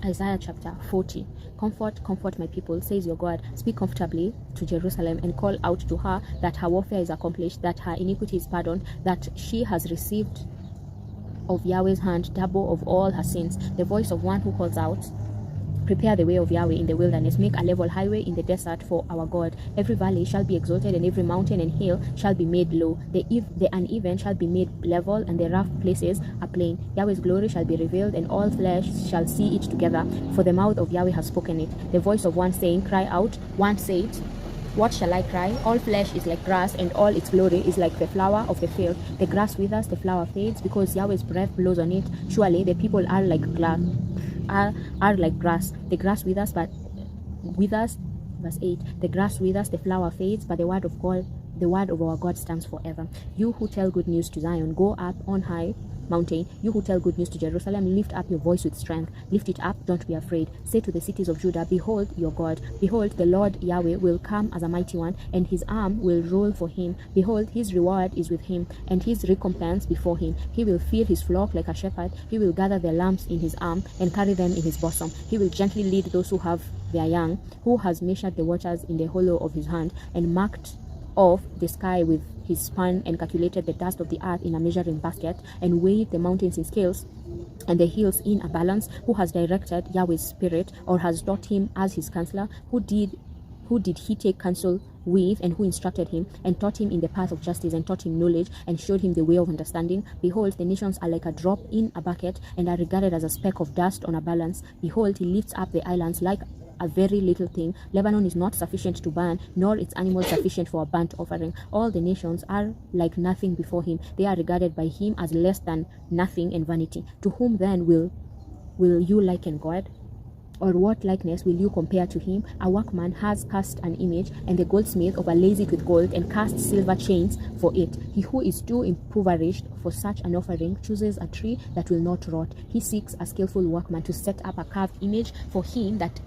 Isaiah chapter 40. Comfort, comfort my people, says your God. Speak comfortably to Jerusalem and call out to her that her warfare is accomplished, that her iniquity is pardoned, that she has received of Yahweh's hand double of all her sins. The voice of one who calls out, prepare the way of Yahweh in the wilderness, make a level highway in the desert for our God. Every valley shall be exalted, and every mountain and hill shall be made low. The uneven shall be made level, and the rough places a plain. Yahweh's glory shall be revealed, and all flesh shall see it together, for the mouth of Yahweh has spoken it. The voice of one saying, cry out. One said, what shall I cry? All flesh is like grass, and all its glory is like the flower of the field. The grass withers, the flower fades, because Yahweh's breath blows on it. Surely the people are like grass. The grass withers, but withers. Verse 8. The grass withers, the flower fades, but the word of our God stands forever. You who tell good news to Zion, go up on high mountain. You who tell good news to Jerusalem, lift up your voice with strength. Lift it up, don't be afraid. Say to the cities of Judah, behold your God. Behold, the Lord Yahweh will come as a mighty one, and his arm will rule for him. Behold, his reward is with him, and his recompense before him. He will feed his flock like a shepherd. He will gather the lambs in his arm and carry them in his bosom. He will gently lead those who have their young, who has measured the waters in the hollow of his hand, and marked off the sky with his span, and calculated the dust of the earth in a measuring basket, and weighed the mountains in scales and the hills in a balance. Who has directed Yahweh's spirit, or has taught him as his counselor? Who did he take counsel with, and who instructed him, and taught him in the path of justice, and taught him knowledge, and showed him the way of understanding? Behold, the nations are like a drop in a bucket, and are regarded as a speck of dust on a balance. Behold, he lifts up the islands like a very little thing. Lebanon is not sufficient to burn, nor its animals sufficient for a burnt offering. All the nations are like nothing before him. They are regarded by him as less than nothing and vanity. To whom then will you liken God? Or what likeness will you compare to him? A workman has cast an image, and the goldsmith overlays it with gold, and casts silver chains for it. He who is too impoverished for such an offering chooses a tree that will not rot. He seeks a skillful workman to set up a carved image for him that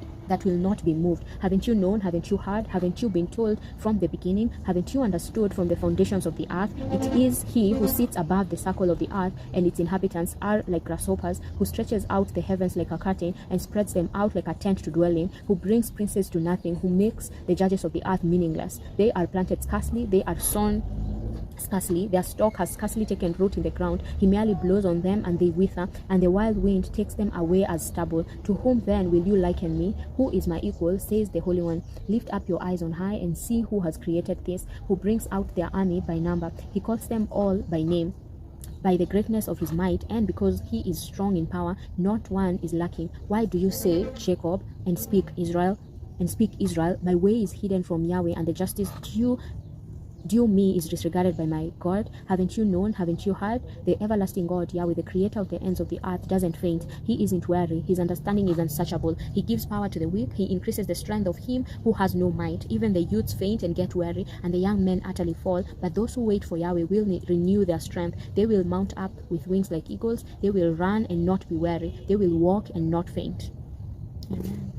will not be moved. Haven't you known? Haven't you heard? Haven't you been told from the beginning? Haven't you understood from the foundations of the earth? It is he who sits above the circle of the earth, and its inhabitants are like grasshoppers, who stretches out the heavens like a curtain, and spreads them out like a tent to dwell in, who brings princes to nothing, who makes the judges of the earth meaningless. They are planted scarcely, they are sown scarcely, their stalk has scarcely taken root in the ground. He merely blows on them, and they wither, and the wild wind takes them away as stubble. To whom then will you liken me? Who is my equal, says the Holy One? Lift up your eyes on high, and see who has created this, who brings out their army by number. He calls them all by name, by the greatness of his might, and because he is strong in power, not one is lacking. Why do you say, Jacob, and speak Israel? My way is hidden from Yahweh, and the justice due me is disregarded by my God. Haven't you known? Haven't you heard? The everlasting God, Yahweh, the creator of the ends of the earth, doesn't faint. He isn't weary. His understanding is unsearchable. He gives power to the weak. He increases the strength of him who has no might. Even the youths faint and get weary, and the young men utterly fall. But those who wait for Yahweh will renew their strength. They will mount up with wings like eagles. They will run and not be weary. They will walk and not faint. Amen.